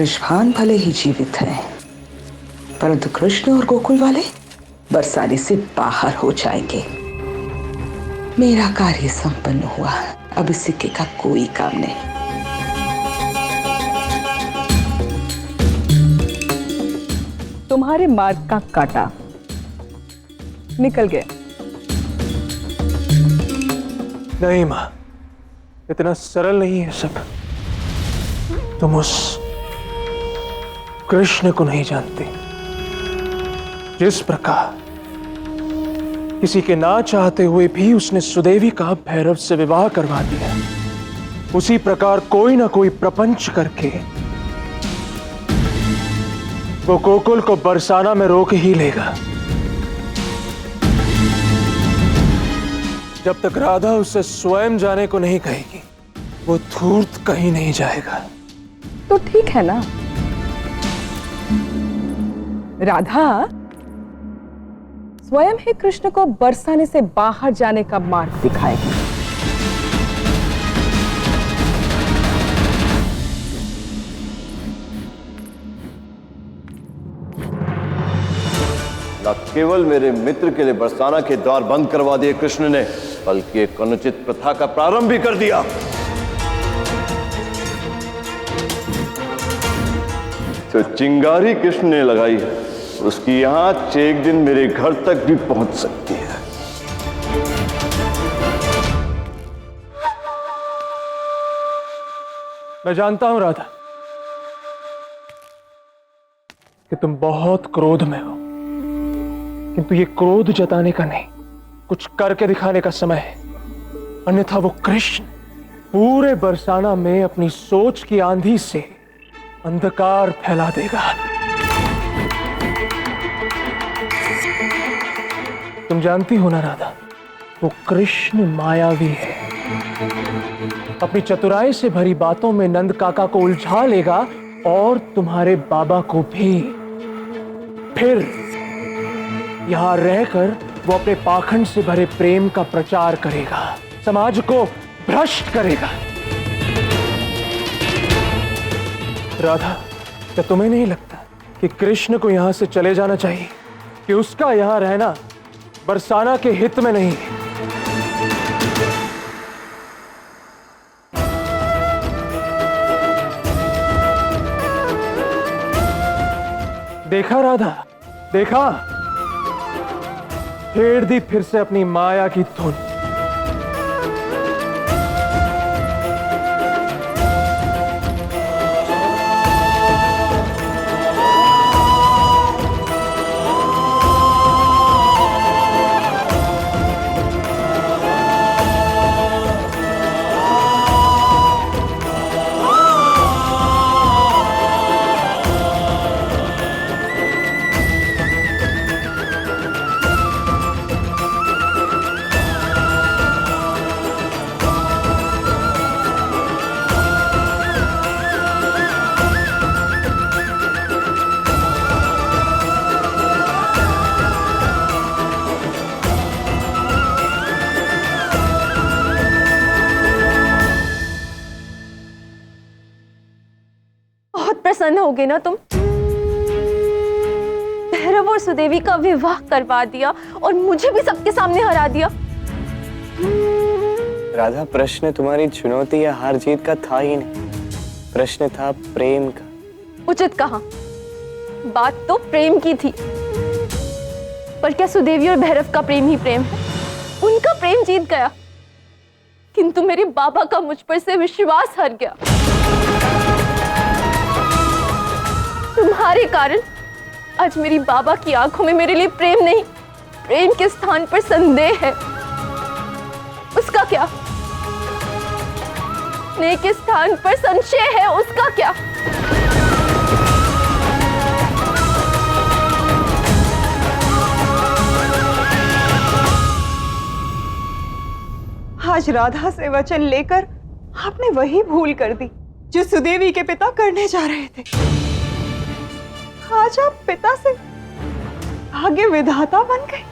वृषभान भले ही जीवित हैं, परंतु कृष्ण और गोकुल वाले बरसाने से बाहर हो जाएंगे। मेरा कार्य संपन्न हुआ, अब इस सिक्के का कोई काम नहीं। तुम्हारे मार्ग का कांटा निकल गया। नहीं मां, इतना सरल नहीं है सब। तुम उस कृष्ण को नहीं जानते। जिस प्रकार किसी के ना चाहते हुए भी उसने सुदेवी का भैरव से विवाह करवा दिया, उसी प्रकार कोई ना कोई प्रपंच करके वो गोकुल को बरसाना में रोक ही लेगा। जब तक राधा उसे स्वयं जाने को नहीं कहेगी, वो धूर्त कहीं नहीं जाएगा। तो ठीक है ना, राधा स्वयं ही कृष्ण को बरसाने से बाहर जाने का मार्ग दिखाएगी। न केवल मेरे मित्र के लिए बरसाना के द्वार बंद करवा दिए कृष्ण ने, बल्कि एक अनुचित प्रथा का प्रारंभ भी कर दिया। जो चिंगारी कृष्ण ने लगाई है, उसकी आंच एक दिन मेरे घर तक भी पहुंच सकती है। मैं जानता हूं राधा कि तुम बहुत क्रोध में हो, किंतु ये क्रोध जताने का नहीं, कुछ करके दिखाने का समय है। अन्यथा वो कृष्ण पूरे बरसाना में अपनी सोच की आंधी से अंधकार फैला देगा। तुम जानती हो ना राधा, वो कृष्ण मायावी है। अपनी चतुराई से भरी बातों में नंद काका को उलझा लेगा और तुम्हारे बाबा को भी। फिर यहां रहकर वो अपने पाखंड से भरे प्रेम का प्रचार करेगा, समाज को भ्रष्ट करेगा। राधा, क्या तुम्हें नहीं लगता कि कृष्ण को यहां से चले जाना चाहिए, कि उसका यहां रहना बरसाना के हित में नहीं है? देखा राधा, देखा, छेड़ दी फिर से अपनी माया की धुन। प्रसन्न होगे ना तुम? भैरव और सुदेवी का विवाह करवा दिया और मुझे भी सबके सामने हरा दिया। राधा, प्रश्न तुम्हारी चुनौती या हार जीत का था ही नहीं, प्रश्न था प्रेम का। उचित कहा, बात तो प्रेम की थी, पर क्या सुदेवी और भैरव का प्रेम ही प्रेम है? उनका प्रेम जीत गया, किंतु मेरे बाबा का मुझ पर से विश्वास हार गया। तुम्हारे कारण आज मेरी बाबा की आंखों में मेरे लिए प्रेम नहीं, प्रेम के स्थान पर संदेह है। उसका क्या? स्नेह के स्थान पर संशय है, उसका क्या? आज राधा से वचन लेकर आपने वही भूल कर दी जो सुदेवी के पिता करने जा रहे थे। आज आप पिता से आगे विधाता बन गए।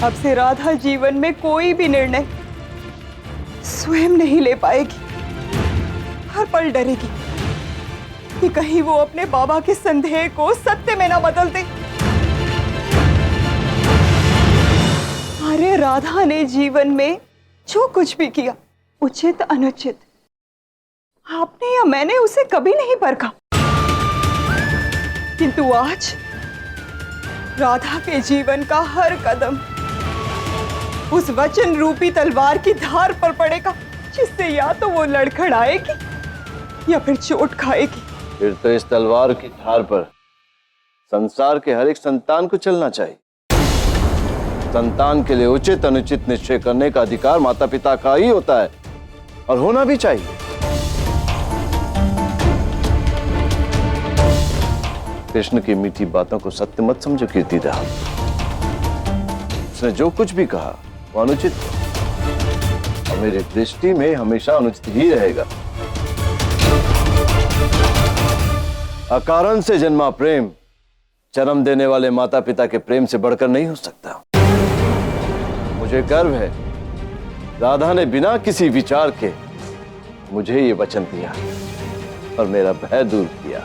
अब से राधा जीवन में कोई भी निर्णय स्वयं नहीं ले पाएगी, हर पल डरेगी कि कहीं वो अपने बाबा के संदेह को सत्य में ना बदल दे। अरे राधा ने जीवन में जो कुछ भी किया, उचित अनुचित, आपने या मैंने उसे कभी नहीं परखा। किंतु आज राधा के जीवन का हर कदम उस वचन रूपी तलवार की धार पर पड़ेगा, जिससे या तो वो लड़खड़ाएगी या फिर चोट खाएगी। फिर तो इस तलवार की धार पर संसार के हर एक संतान को चलना चाहिए। संतान के लिए उचित अनुचित निश्चय करने का अधिकार माता पिता का ही होता है और होना भी चाहिए। कृष्ण की मीठी बातों को सत्य मत समझो कीर्तिदा। उसने जो कुछ भी कहा वो अनुचित और मेरी दृष्टि में हमेशा अनुचित ही रहेगा। अकारण से जन्मा प्रेम जन्म देने वाले माता पिता के प्रेम से बढ़कर नहीं हो सकता। मुझे गर्व है राधा ने बिना किसी विचार के मुझे ये वचन दिया और मेरा भय दूर किया।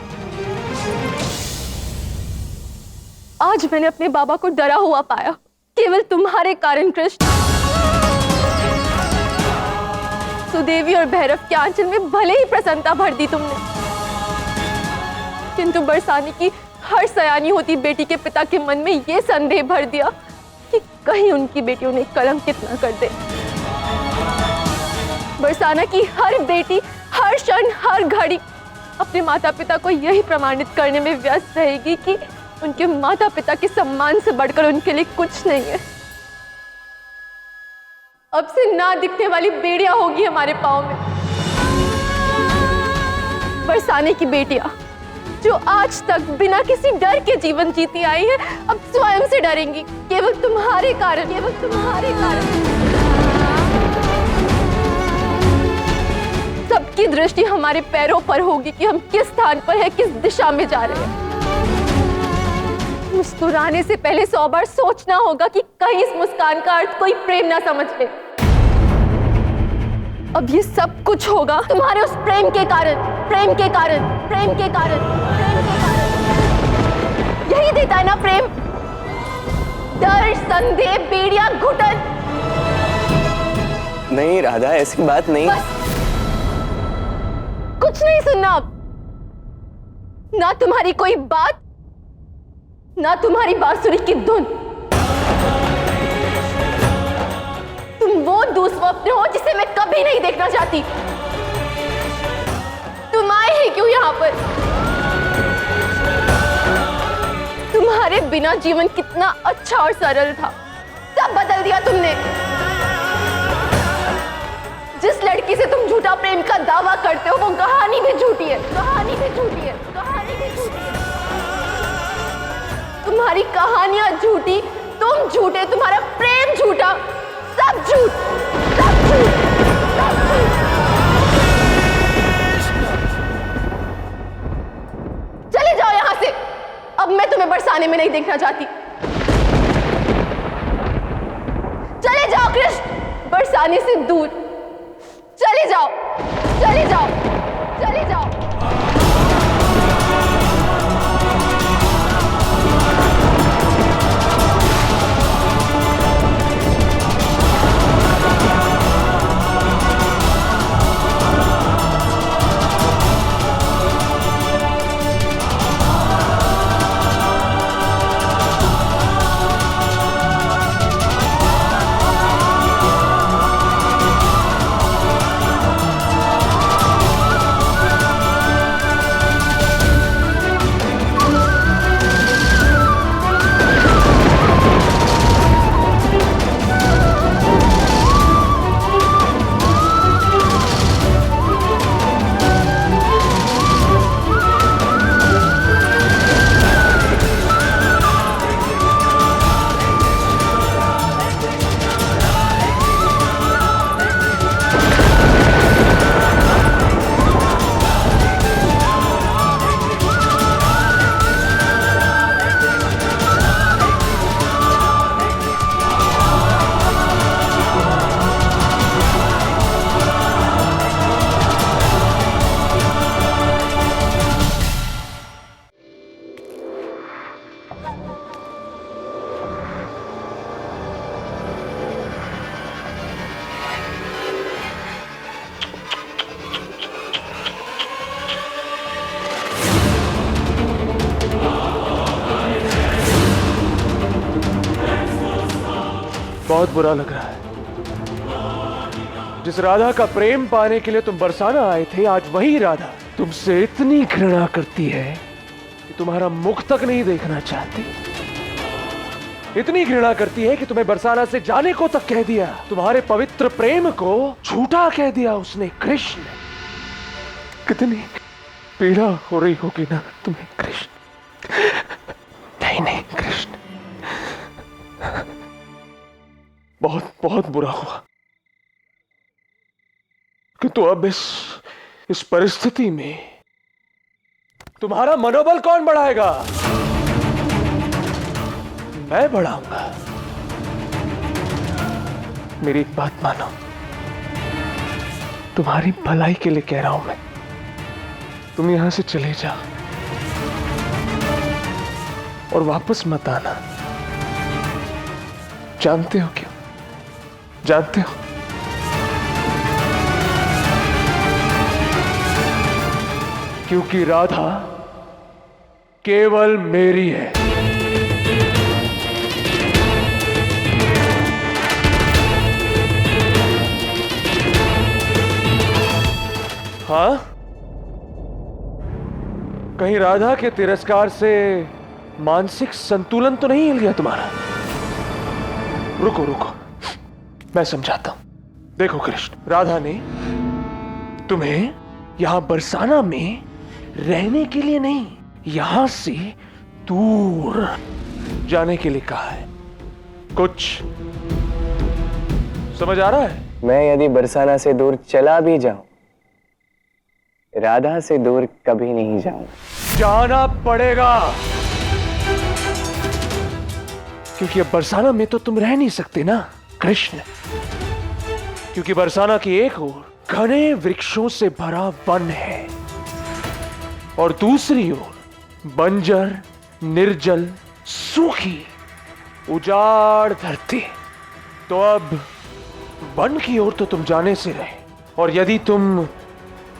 आज मैंने अपने बाबा को डरा हुआ पाया, केवल तुम्हारे कारण कृष्ण। सुदेवी और भैरव के आंचल में भले ही प्रसन्नता भर दी तुमने, किंतु बरसाने की हर सयानी होती बेटी के पिता के मन में यह संदेह भर दिया कि कहीं उनकी बेटी उन्हें कलंकित न कर दे। बरसाना की हर बेटी हर क्षण हर घड़ी अपने माता पिता को यही प्रमाणित करने में व्यस्त रहेगी कि उनके माता पिता के सम्मान से बढ़कर उनके लिए कुछ नहीं है। अब से ना दिखने वाली बेड़ियां होगी हमारे पांव में। बरसाने की बेटियां जो आज तक बिना किसी डर के जीवन जीती आई हैं, अब स्वयं से डरेंगी, केवल तुम्हारे कारण, केवल तुम्हारे कारण। सबकी दृष्टि हमारे पैरों पर होगी कि हम किस स्थान पर हैं, किस दिशा में जा रहे हैं। मुस्कुराने से पहले 100 बार सोचना होगा कि कहीं इस मुस्कान का अर्थ कोई प्रेम ना समझ ले। अब ये सब कुछ होगा तुम्हारे उस प्रेम के कारण, प्रेम के कारण, प्रेम के कारण, प्रेम के कारण। यही देता है ना प्रेम, डर, संदेह, बेड़िया, घुटन। नहीं राधा, ऐसी बात नहीं। बस कुछ नहीं सुनना अब, ना तुम्हारी कोई बात, ना तुम्हारी बांसुरी की धुन। तुम वो दुस्वप्न हो जिसे मैं कभी नहीं देखना चाहती। तुम आए ही क्यों यहां पर? तुम्हारे बिना जीवन कितना अच्छा और सरल था, सब बदल दिया तुमने। जिस लड़की से तुम झूठा प्रेम का दावा करते हो वो कहानी भी झूठी है, कहानी भी झूठी है, कहानी भी झूठी है। तुम्हारी कहानियां झूठी, तुम झूठे, तुम्हारा प्रेम झूठा, सब झूठ, सब झूठ, सब झूठ। चले जाओ यहां से, अब मैं तुम्हें बरसाने में नहीं देखना चाहती। चले जाओ कृष्ण, बरसाने से दूर। चले जाओ, चले जाओ, चले जाओ। बहुत बुरा लग रहा है। जिस राधा का प्रेम पाने के लिए तुम बरसाना आए थे, आज वही राधा तुमसे इतनी घृणा करती है कि तुम्हारा मुख तक नहीं देखना चाहती। इतनी घृणा करती है कि तुम्हें बरसाना से जाने को तक कह दिया। तुम्हारे पवित्र प्रेम को झूठा कह दिया उसने। कृष्ण, कितनी पीड़ा हो रही होगी ना तुम्हें कृष्ण। नहीं नहीं कृष्ण, बहुत बहुत बुरा हुआ। किंतु अब इस परिस्थिति में तुम्हारा मनोबल कौन बढ़ाएगा? मैं बढ़ाऊंगा। मेरी एक बात मानो, तुम्हारी भलाई के लिए कह रहा हूं मैं। तुम यहां से चले जाओ और वापस मत आना। जानते हो क्यों? जानते हो? क्योंकि राधा केवल मेरी है। हाँ? कहीं राधा के तिरस्कार से मानसिक संतुलन तो नहीं हिल गया तुम्हारा? रुको रुको, मैं समझाता हूं। देखो कृष्ण, राधा ने तुम्हें यहां बरसाना में रहने के लिए नहीं, यहां से दूर जाने के लिए कहा है। कुछ समझ आ रहा है? मैं यदि बरसाना से दूर चला भी जाऊं, राधा से दूर कभी नहीं जाऊंगा। जाना पड़ेगा, क्योंकि अब बरसाना में तो तुम रह नहीं सकते ना कृष्ण। क्योंकि बरसाना की एक ओर घने वृक्षों से भरा वन है और दूसरी ओर बंजर, निर्जल, सूखी, उजाड़ धरती। तो अब वन की ओर तो तुम जाने से रहे, और यदि तुम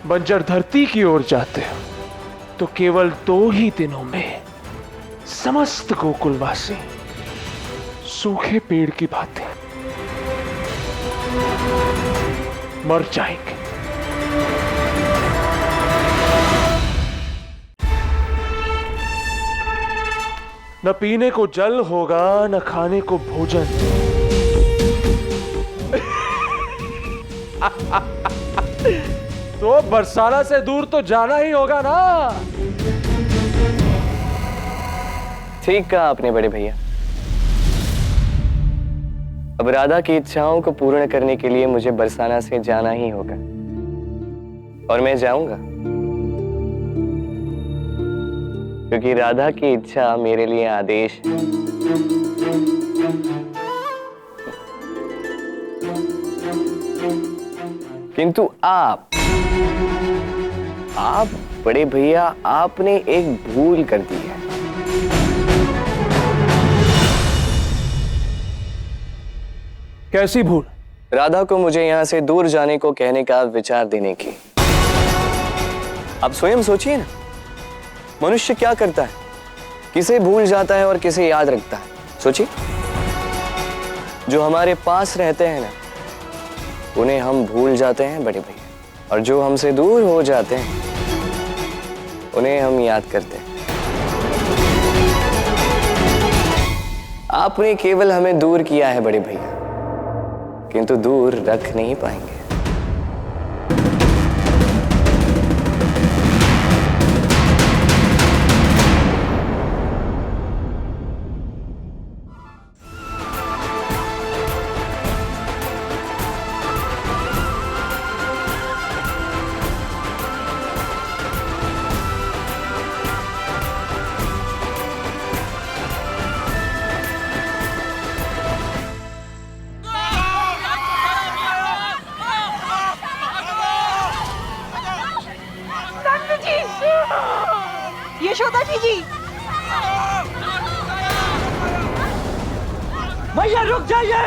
बंजर धरती की ओर जाते हो तो केवल 2 ही दिनों में समस्त गोकुलवासी सूखे पेड़ की भांति मर जाएंगे। न पीने को जल होगा, न खाने को भोजन। तो बरसाना से दूर तो जाना ही होगा ना। ठीक कहा आपने बड़े भैया। अब राधा की इच्छाओं को पूर्ण करने के लिए मुझे बरसाना से जाना ही होगा, और मैं जाऊंगा, क्योंकि राधा की इच्छा मेरे लिए आदेश है। किंतु आप बड़े भैया, आपने एक भूल कर दी है। कैसी भूल? राधा को मुझे यहां से दूर जाने को कहने का विचार देने की। आप स्वयं सोचिए ना, मनुष्य क्या करता है, किसे भूल जाता है और किसे याद रखता है। सोचिए, जो हमारे पास रहते हैं ना, उन्हें हम भूल जाते हैं बड़े भैया, और जो हमसे दूर हो जाते हैं उन्हें हम याद करते हैं। आपने केवल हमें दूर किया है बड़े भैया, किंतु दूर रख नहीं पाएंगे। भैया रुक जाइए।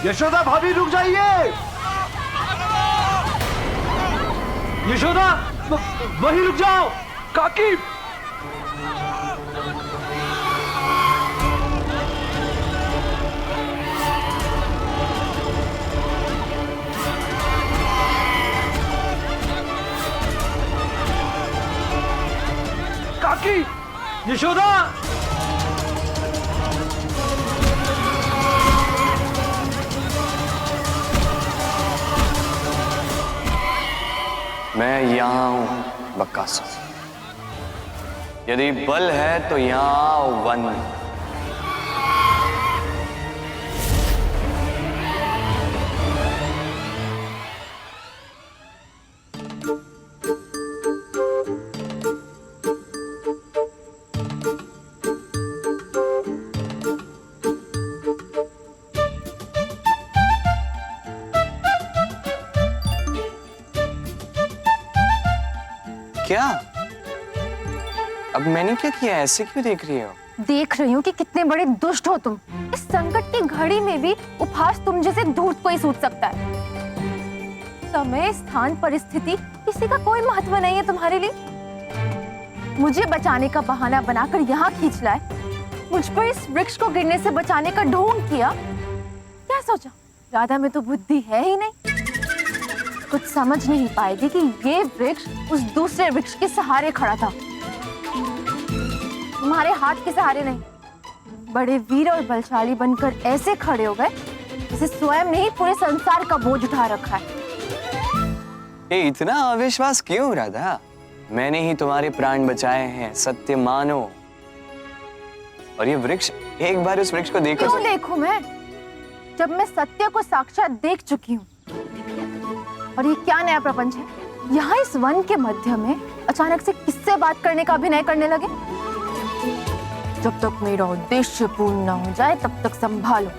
यशोदा भाभी रुक जाइए। यशोदा वहीं रुक जाओ। काकी काकी, यशोदा। मैं यहाँ हूं बकासुर। यदि बल है तो यहाँ आओ वन में। क्या? अब मैंने क्या किया? ऐसे क्यों देख रही हो? देख रही हूँ कि कितने बड़े दुष्ट हो तुम। इस संकट की घड़ी में भी उपहास तुम जैसे धूर्त को ही सूझ सकता है। समय, स्थान, परिस्थिति, किसी का कोई महत्व नहीं है तुम्हारे लिए। मुझे बचाने का बहाना बनाकर यहाँ खींच लाए, मुझ पर इस वृक्ष को गिरने से बचाने का ढोंग किया। क्या सोचा राधा में तो बुद्धि है ही नहीं। कुछ समझ नहीं पाएगी कि ये वृक्ष उस दूसरे वृक्ष के सहारे खड़ा था, तुम्हारे हाथ के सहारे नहीं। बड़े वीर और बलशाली बनकर ऐसे खड़े हो गए जैसे स्वयं ने ही पूरे संसार का बोझ उठा रखा है। ये इतना अविश्वास क्यों राधा? मैंने ही तुम्हारे प्राण बचाए हैं, सत्य मानो। और ये वृक्ष, एक बार उस वृक्ष को देखो। क्यों देखूं मैं, जब मैं सत्य को साक्षात देख चुकी हूँ। और ये क्या नया प्रपंच है? यहाँ इस वन के मध्य में अचानक से किससे बात करने का अभिनय करने लगे? जब तक मेरा उद्देश्य पूर्ण न हो जाए तब तक संभालो।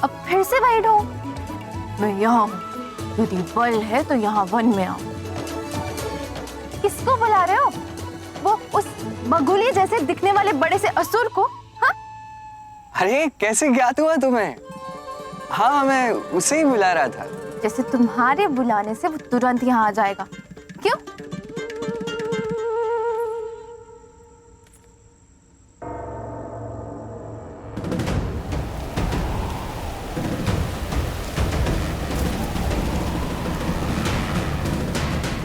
अब फिर से बैठो, मैं यहाँ हूँ। यदि बल है तो यहाँ वन में आओ। किसको बुला रहे हो? वो उस बगुली जैसे दिखने वाले बड़े से असुर को? हाँ? अरे कैसे ज्ञात हुआ तुम्हें? हाँ, मैं उसे ही बुला रहा था। जैसे तुम्हारे बुलाने से वो तुरंत यहाँ आ जाएगा। क्यों?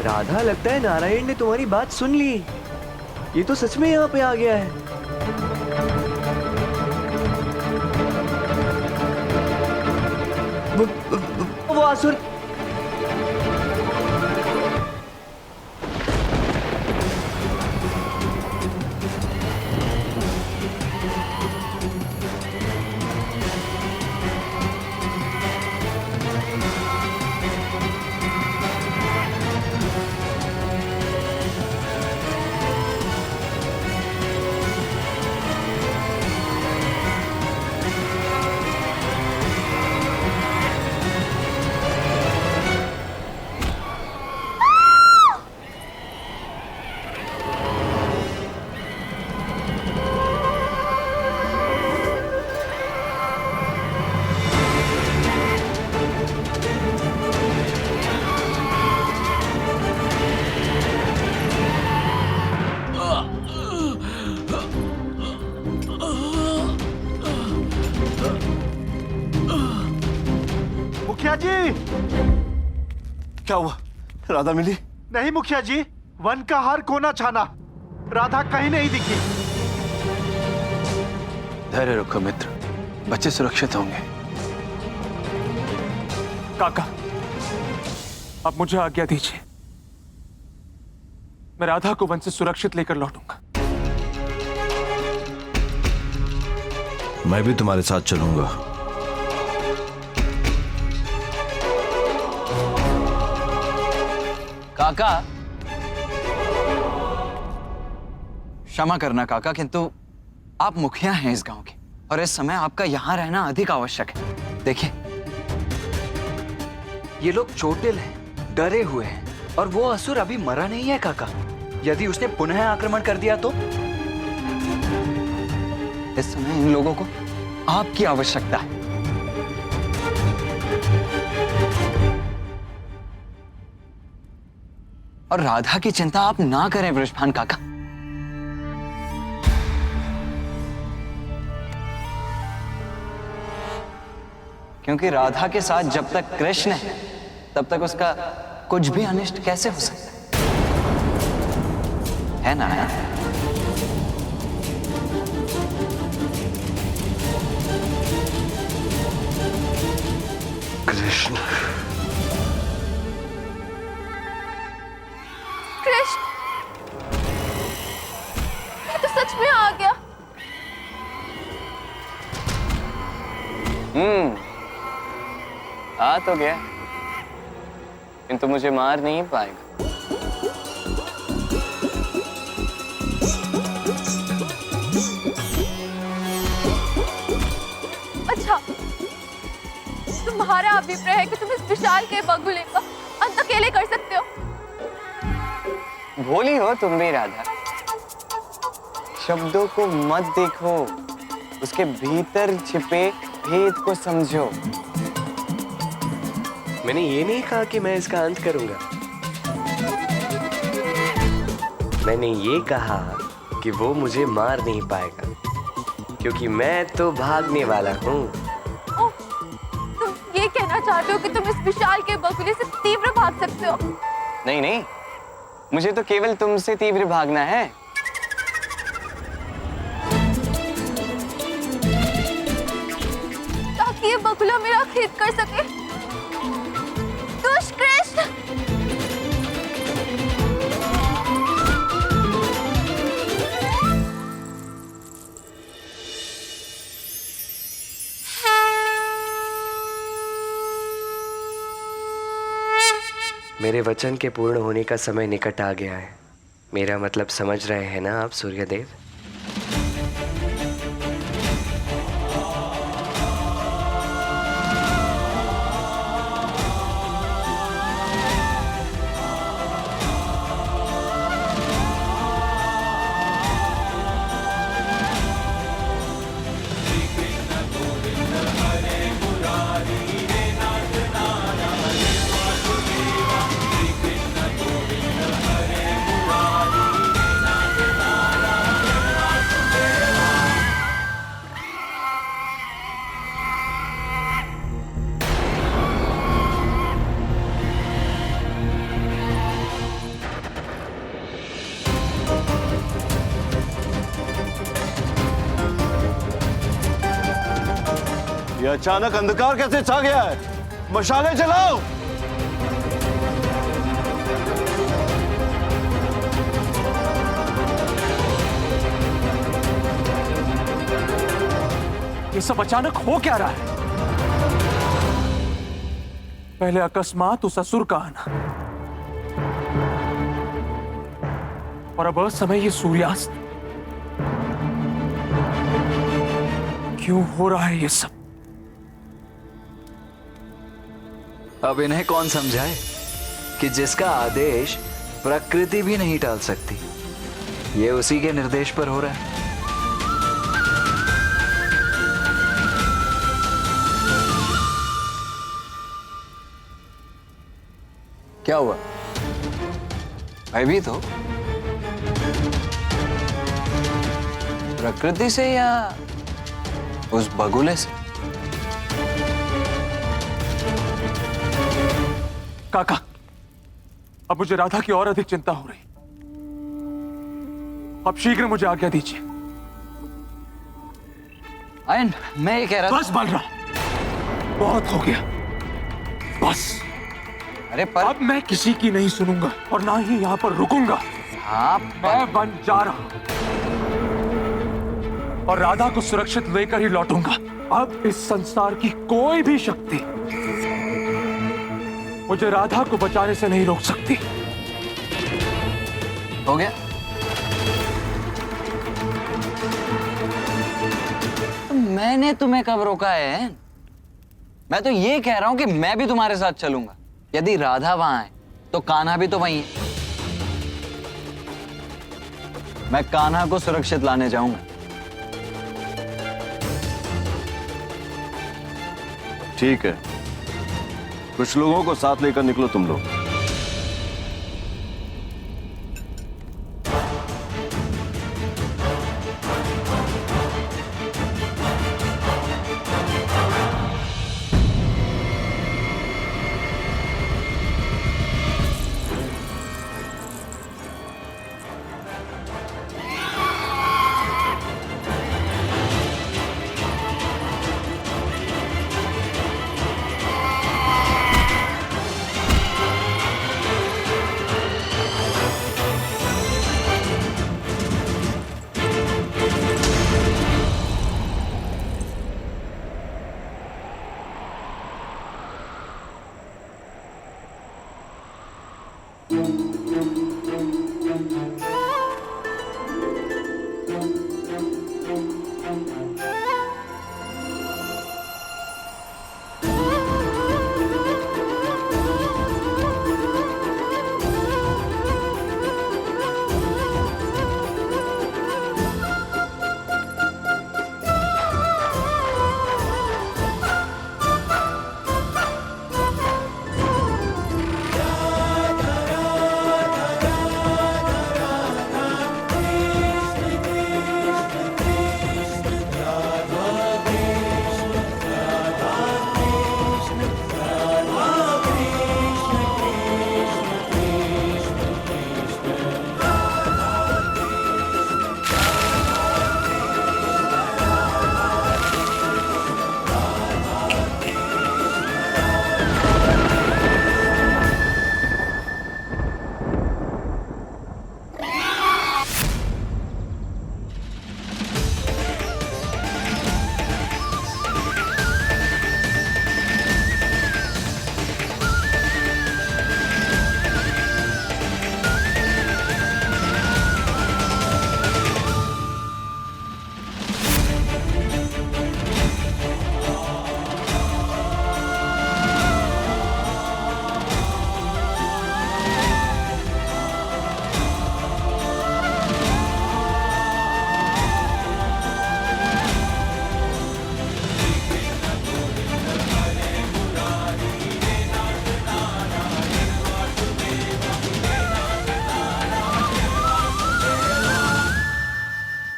राधा, लगता है नारायण ने तुम्हारी बात सुन ली। ये तो सच में यहाँ पे आ गया है। वो असुर। मुखिया जी, क्या हुआ? राधा मिली? नहीं मुखिया जी, वन का हर कोना छाना, राधा कहीं नहीं दिखी। धैर्य रखो मित्र, बच्चे सुरक्षित होंगे। काका, अब मुझे आज्ञा दीजिए, मैं राधा को वन से सुरक्षित लेकर लौटूंगा। मैं भी तुम्हारे साथ चलूंगा। काका, क्षमा करना काका, किंतु आप मुखिया हैं इस गांव के और इस समय आपका यहां रहना अधिक आवश्यक है। देखिए, ये लोग चोटिल हैं, डरे हुए हैं और वो असुर अभी मरा नहीं है काका। यदि उसने पुनः आक्रमण कर दिया तो इस समय इन लोगों को आपकी आवश्यकता है। और राधा की चिंता आप ना करें वृषभान काका। क्योंकि राधा के साथ जब तक कृष्ण है तब तक उसका कुछ भी अनिष्ट कैसे हो सकता है ना? कृष्ण, कृष्ण, ये तो सच में आ गया। आ तो गया, किंतु मुझे मार नहीं पाएगा। अच्छा, तुम्हारा अभिप्राय है कि तुम इस विशाल के बगुले का अंत अकेले कर सकते हो? भोली हो तुम भी राधा। शब्दों को मत देखो, उसके भीतर छिपे भेद को समझो। मैंने ये नहीं कहा कि मैं इसका अंत करूंगा। मैंने ये कहा कि वो मुझे मार नहीं पाएगा, क्योंकि मैं तो भागने वाला हूँ। ओह, तुम ये कहना चाहते हो कि तुम इस विशाल के बगुले से तीव्र भाग सकते हो? नहीं नहीं, मुझे तो केवल तुमसे तीव्र भागना है। ताकि ये बगुला मेरा खेद कर सके। दुष्ट कृष्ण! मेरे वचन के पूर्ण होने का समय निकट आ गया है। मेरा मतलब समझ रहे हैं ना आप सूर्यदेव? ये अचानक अंधकार कैसे छा गया है? मशालें जलाओ। ये सब अचानक हो क्या रहा है? पहले अकस्मात उस असुर का आना, और अब असमय ये सूर्यास्त। क्यों हो रहा है ये सब? अब इन्हें कौन समझाए कि जिसका आदेश प्रकृति भी नहीं टाल सकती, ये उसी के निर्देश पर हो रहा है। क्या हुआ? भयभीत हो? प्रकृति से या उस बगुले से? काका, अब मुझे राधा की और अधिक चिंता हो रही। अब शीघ्र मुझे आज्ञा दीजिए। आयन, मैं ये कह रहा बस बलराम, बहुत हो गया, बस। अरे पर अब मैं किसी की नहीं सुनूंगा और ना ही यहां पर रुकूंगा। हाँ, मैं वन जा रहा हूं और राधा को सुरक्षित लेकर ही लौटूंगा। अब इस संसार की कोई भी शक्ति मुझे राधा को बचाने से नहीं रोक सकती। हो गया? तो मैंने तुम्हें कब रोका है? मैं तो ये कह रहा हूं कि मैं भी तुम्हारे साथ चलूंगा। यदि राधा वहां है तो कान्हा भी तो वहीं है। मैं कान्हा को सुरक्षित लाने जाऊंगा। ठीक है, कुछ लोगों को साथ लेकर निकलो तुम लोग।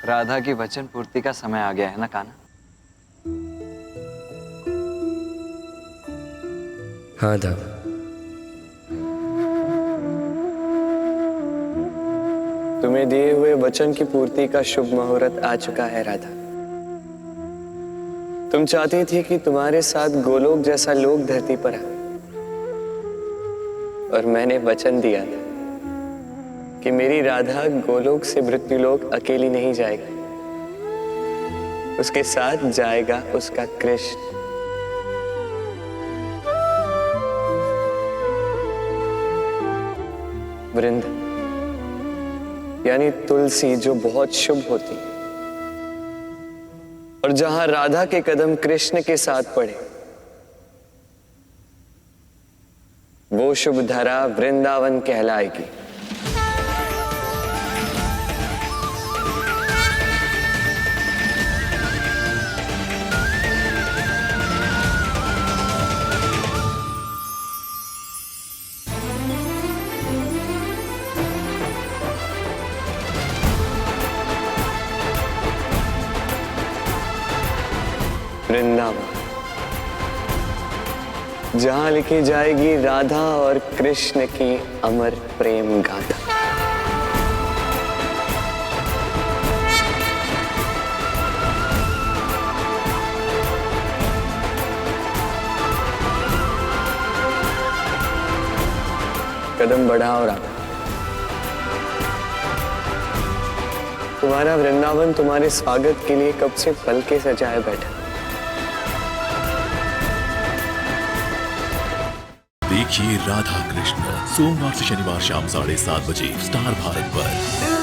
राधा की वचन पूर्ति का समय आ गया है ना कान्हा? हाँ दाव, तुम्हें दिए हुए वचन की पूर्ति का शुभ मुहूर्त आ चुका है राधा। तुम चाहती थी कि तुम्हारे साथ गोलोक जैसा लोक धरती पर आए, और मैंने वचन दिया था कि मेरी राधा गोलोक से मृत्युलोक अकेली नहीं जाएगी, उसके साथ जाएगा उसका कृष्ण। वृंद यानी तुलसी जो बहुत शुभ होती, और जहां राधा के कदम कृष्ण के साथ पड़े, वो शुभ धरा वृंदावन कहलाएगी। वृंदावन जहां लिखी जाएगी राधा और कृष्ण की अमर प्रेम गाथा। कदम बढ़ाओ राधा, तुम्हारा वृंदावन तुम्हारे स्वागत के लिए कब से पलके सजाए बैठा। देखिए राधा कृष्ण सोमवार से शनिवार शाम 7:30 बजे स्टार भारत पर।